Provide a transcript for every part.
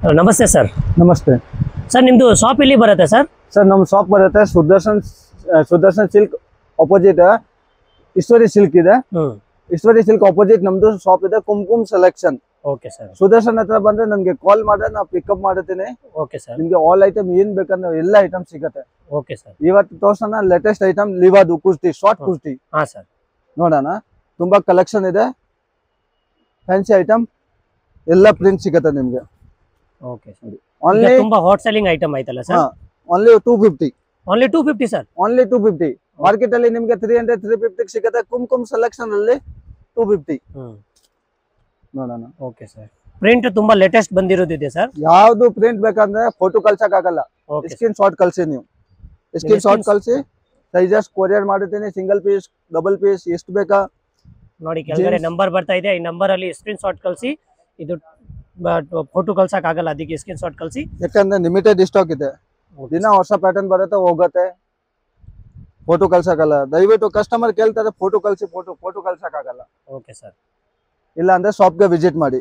ನಮಸ್ತೆ ಸರ್. ನಮಸ್ತೆ ಸರ್ ನಿಮ್ದು ಶಾಪ್ ಎಲ್ಲಿ ಬರುತ್ತೆ ಸರ್? ಸರ್ ನಮ್ಮ ಶಾಪ್ ಬರುತ್ತೆ Sudarshan silk opposite Eshwari silk ಇದೆ. ಈಶ್ವರಿ ಸಿಲ್ಕ್ ಅಪೋಸಿಟ್ ನಮ್ದು ಶಾಪ್ ಇದೆ. Kumkum selection. Okay sir. Sudarshan ಹತ್ರ ಬಂದ್ರೆ ನನಗೆ ಕಾಲ್ ಮಾಡಿದ್ರೆ ನಾ ಪಿಕಪ್ ಮಾಡುತ್ತೀನಿ. Okay sir. ನಿಮಗೆ ಆಲ್ ಐಟಮ್ ಏನ್ ಬೇಕಂದ್ರೆ ಎಲ್ಲ ಐಟಮ್ ಸಿಗುತ್ತೆ. Okay sir. ಇವತ್ತು ತೋರ್ಸೋಣ ಲೇಟೆಸ್ಟ್ ಐಟಮ್ ಲಿವಾದು ಕುರ್ತಿ, ಶಾರ್ಟ್ ಕುರ್ತಿ. ಹಾ ಸರ್. ನೋಡೋಣ, ತುಂಬಾ ಕಲೆಕ್ಷನ್ ಇದೆ. ಫ್ಯಾನ್ಸಿ ಐಟಮ್ ಎಲ್ಲ ಪ್ರಿಂಟ್ ಸಿಗುತ್ತೆ ನಿಮ್ಗೆ. Okay sir. ಓನ್ಲಿ ತುಂಬಾ ಹಾಟ್ ಸೆಲ್ಲಿಂಗ್ ಐಟಮ್ ಆಯ್ತಲ್ಲ sir? Only 250. Only 250 sir. Only 250. Market ಅಲ್ಲಿ ನಿಮ್ಗೆ 300 350 ಸಿಗುತ್ತೆ. ಕುಂಕುಮ್ ಸೆಲೆಕ್ಷನ್ ಅಲ್ಲಿ 250. ನೋಡೋಣ. Okay sir. ಪ್ರಿಂಟ್ ತುಂಬಾ ಲೇಟೆಸ್ಟ್ ಬಂದಿರೋದಿದೆ ಸರ್. ಯಾವ್ದು ಪ್ರಿಂಟ್ ಬೇಕಂದ್ರೆ ಫೋಟೋ ಕಳ್ಸಕ್ ಆಗಲ್ಲ, ಸ್ಕ್ರೀನ್ ಶಾಟ್ ಕಳ್ಸಿ. ನೀವು ಸ್ಕ್ರೀನ್ ಶಾಟ್ ಕಳ್ಸಿ, ಸೈಜಸ್ ಕೊರಿಯರ್ ಮಾಡುತ್ತೀನಿ. ಸಿಂಗಲ್ ಪೀಸ್, ಡಬಲ್ ಪೀಸ್, ಎಷ್ಟು ಬೇಕಾ ನೋಡಿ. ಕೆಳಗಡೆ ನಂಬರ್ ಬರ್ತಾ ಇದೆ, ಈ ನಂಬರ್ ಅಲ್ಲಿ ಸ್ಕ್ರೀನ್ ಶಾಟ್ ಕಳ್ಸಿ. ಇದು ಫೋಟೋ ಕಳ್ಸಕ್ ಆಗಲ್ಲ, ಅದಕ್ಕೆ ಸ್ಕ್ರೀನ್ ಶಾಟ್ ಕಳ್ಸಿ. ಯಾಕಂದ್ರೆ ಲಿಮಿಟೆಡ್ ಸ್ಟಾಕ್ ಇದೆ. ದಿನ ಹೊಸ ಪ್ಯಾಟರ್ನ್ ಬರುತ್ತೆ, ಹೋಗುತ್ತೆ. ಫೋಟೋ ಕಳ್ಸಕ್ಕಾಗಲ್ಲ. ದಯವಿಟ್ಟು ಕಸ್ಟಮರ್ ಕೇಳ್ತಾರೆ ಫೋಟೋ ಕಳ್ಸಿ, ಫೋಟೋ ಕಳ್ಸಕ್ ಆಗಲ್ಲ. Okay sir. ಇಲ್ಲ ಅಂದ್ರೆ ಶಾಪ್ಗೆ ವಿಸಿಟ್ ಮಾಡಿ.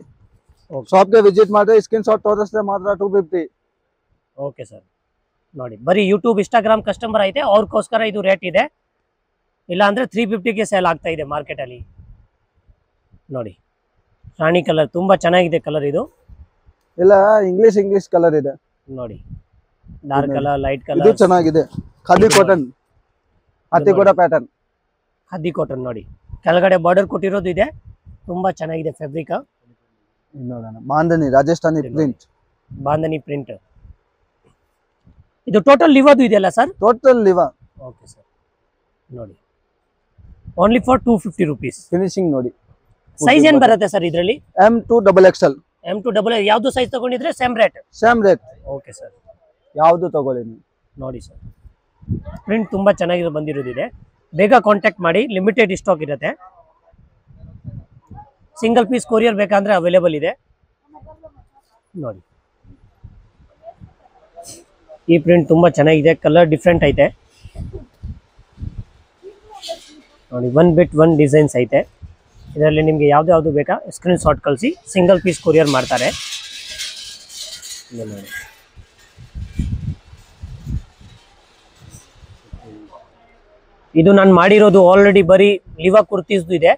ಶಾಪ್ಗೆ ವಿಸಿಟ್ ಮಾಡಿದ್ರೆ ಸ್ಕ್ರೀನ್ ಶಾಟ್ ತೋರಿಸಿದ್ರೆ ಮಾತ್ರ 250. Okay sir. ನೋಡಿ, ಬರೀ ಯೂಟ್ಯೂಬ್ ಇನ್ಸ್ಟಾಗ್ರಾಮ್ ಕಸ್ಟಮರ್ ಐತೆ, ಅವ್ರಿಗೋಸ್ಕರ ಇದು ರೇಟ್ ಇದೆ. ಇಲ್ಲ ಅಂದ್ರೆ 350ಗೆ ಸೇಲ್ ಆಗ್ತಾ ಇದೆ ಮಾರ್ಕೆಟ್ ಅಲ್ಲಿ. ನೋಡಿ, ರಾಣಿ ಕಲರ್ ತುಂಬಾ ಚೆನ್ನಾಗಿದೆ ಕಲರ್ ಇದು. ಇಲ್ಲ ಇಂಗ್ಲಿಷ್ ಕಲರ್ ಇದೆ ನೋಡಿ. ಡಾರ್ಕ್ ಕಲರ್, ಲೈಟ್ ಕಲರ್, ಇದು ಚೆನ್ನಾಗಿದೆ. ಖಾದಿ ಕಾಟನ್, ಹತ್ತಿ ಕೂಡ ಪ್ಯಾಟರ್ನ್, ಹದ್ದಿ ಕಾಟನ್. ನೋಡಿ, ಕೆಳಗಡೆ ಬಾರ್ಡರ್ ಕೊಟ್ಟಿರೋದು ಇದೆ, ತುಂಬಾ ಚೆನ್ನಾಗಿದೆ ಫ್ಯಾಬ್ರಿಕ್. ನೋಡೋಣ, ಬಾಂಧನಿ ರಾಜಸ್ಥಾನಿ ಪ್ರಿಂಟ್, ಬಾಂಧನಿ ಪ್ರಿಂಟ್. ಇದು ಟೋಟಲ್ ಲಿವಾದು ಇದೆಯಲ್ಲ sir? Total Liva. Okay sir. ನೋಡಿ, ಓನ್ಲಿ ಫಾರ್ 250 ರುಪೀಸ್. ಫಿನಿಶಿಂಗ್ ನೋಡಿ. ಸೈಜ್ ಏನ್ ಬರುತ್ತೆ ಸರ್ ಇದರಲ್ಲಿ? M2 XXL. M2 XXL. ಯಾವ್ದು ಸೈಜ್ ತಗೊಂಡಿದ್ರೆ same rate? Same rate. Okay sir. ಯಾವ್ದು ತಗೊಳ್ಳಿ ನೀವು. ನೋಡಿ ಸರ್, ಪ್ರಿಂಟ್ ತುಂಬಾ ಚೆನ್ನಾಗಿ ಬಂದಿರೋದಿದೆ. ಬೇಗ ಕಾಂಟ್ಯಾಕ್ಟ್ ಮಾಡಿ, ಲಿಮಿಟೆಡ್ ಸ್ಟಾಕ್ ಇರುತ್ತೆ. ಸಿಂಗಲ್ ಪೀಸ್ ಕೊರಿಯರ್ ಬೇಕಂದ್ರೆ ಅವೈಲೇಬಲ್ ಇದೆ. ನೋಡಿ, ಈ ಪ್ರಿಂಟ್ ತುಂಬಾ ಚೆನ್ನಾಗಿದೆ, ಕಲರ್ ಡಿಫ್ರೆಂಟ್ ಐತೆ. ನೋಡಿ, ಒನ್ ಡಿಸೈನ್ಸ್ ಐತೆ. ಇದರಲ್ಲಿ ನಿಮಗೆ ಯಾವ್ದು ಬೇಕಾ ಸ್ಕ್ರೀನ್ ಶಾಟ್ ಕಳಿಸಿ, ಸಿಂಗಲ್ ಪೀಸ್ ಕೊರಿಯರ್ ಮಾಡ್ತಾರೆ. ನೋಡಿ, ಇದು ನಾನು ಮಾಡಿರೋದು ಆಲ್ರೆಡಿ ಬರೀ ಲಿವಾ ಕುರ್ತೀಸ್ ಇದೆ.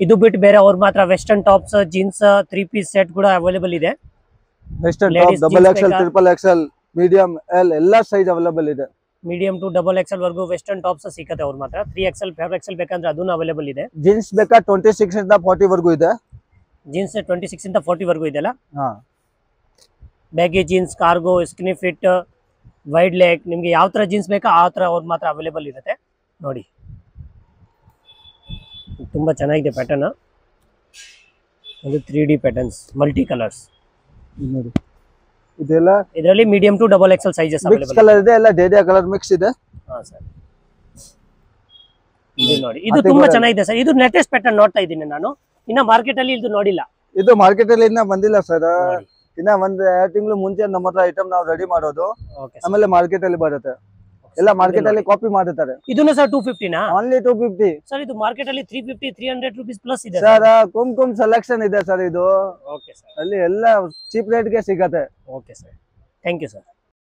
ಇದು ಬಿಟ್ಟು ಬೇರೆ ಅವ್ರ ಮಾತ್ರ western tops, jeans, 3 piece set ಕೂಡ ಅವೈಲೇಬಲ್ ಇದೆ. Western top double XL, triple XL, medium, L ಎಲ್ಲ ಸೈಜ್ ಅವೈಲೇಬಲ್ ಇದೆ. ಮೀಡಿಯಂ ಟು ಡಬಲ್ XL ವರ್ಗೂ ವೆಸ್ಟರ್ನ್ ಟಾಪ್ಸ್ ಸಿಗುತ್ತೆ ಅವ್ರ ಮಾತ್ರ. 3XL 4XL ಬೇಕಂದ್ರೆ ಅದನ್ನು ಅವೈಲೇಬಲ್ ಇದೆ. ಜೀನ್ಸ್ ಬೇಕಾ 26 ಇಂದ 40 ವರ್ಗೂ ಇದೆ. ಜೀನ್ಸ್ 26 ಇಂದ 40 ವರ್ಗೂ ಇದೆಲ್ಲ. Baggy jeans, cargo, skinny fit, wide leg, ನಿಮ್ಗೆ ಯಾವ ತರ ಜೀನ್ಸ್ ಬೇಕಾ ಆ ತರ ಅವ್ರ ಮಾತ್ರ ಅವೈಲೇಬಲ್ ಇರುತ್ತೆ. ನೋಡಿ, ತುಂಬಾ ಚೆನ್ನಾಗಿದೆ ಪ್ಯಾಟರ್ನ್. ಇದು 3D ಪ್ಯಾಟರ್ನ್ಸ್, ಮಲ್ಟಿ ಕಲರ್ಸ್. ನೋಡಿ, ಇದೆಲ್ಲ ಇದರಲ್ಲಿ medium to double XL sizes mix colour ಇದೆ, ಎಲ್ಲ ಡೇಡಿಯಾ ಕಲರ್ ಮಿಕ್ಸ್ ಇದೆ. ಹಾ ಸರ್. ಇದು ನೋಡಿ, ಇದು ತುಂಬಾ ಚೆನ್ನಾಗಿದೆ ಸರ್. ಇದು ಲೇಟೆಸ್ಟ್ ಪ್ಯಾಟರ್ನ್ ನೋಡ್ತಾ ಇದ್ದೀನಿ ನಾನು, ಇನ್ನ ಮಾರ್ಕೆಟ್ ಅಲ್ಲಿ ಇದು ನೋಡಿಲ್ಲ. ಇದು ಮಾರ್ಕೆಟ್ ಅಲ್ಲಿ ಇನ್ನ ಬಂದಿಲ್ಲ ಸರ್. ಇನ್ನ 1-2 ತಿಂಗಳು ಮುಂಚೆ ನಮ್ಮ ಹತ್ರ ಐಟಮ್ ನಾವು ರೆಡಿ ಮಾಡೋದು, ಆಮೇಲೆ ಮಾರ್ಕೆಟ್ ಅಲ್ಲಿ ಬರುತ್ತೆ. ಎಲ್ಲ ಮಾರ್ಕೆಟ್ ಅಲ್ಲಿ ಕಾಪಿ ಮಾಡುತ್ತಾರೆ. ಇದನ್ನು ಸರ್ 250 ನಾ? Only 250 sir. ಇದು ಮಾರ್ಕೆಟ್ ಅಲ್ಲಿ 350 300 ರುಪೀಸ್ ಪ್ಲಸ್ ಇದೆ ಸರ್. ಕುಂಕುಮ್ ಸೆಲೆಕ್ಷನ್ ಇದೆ ಸರ್ ಇದು. Okay sir. ಅಲ್ಲಿ ಎಲ್ಲ ಚೀಪ್ ರೇಟ್ ಗೆ ಸಿಗತ್ತೆ. Okay sir, thank you sir.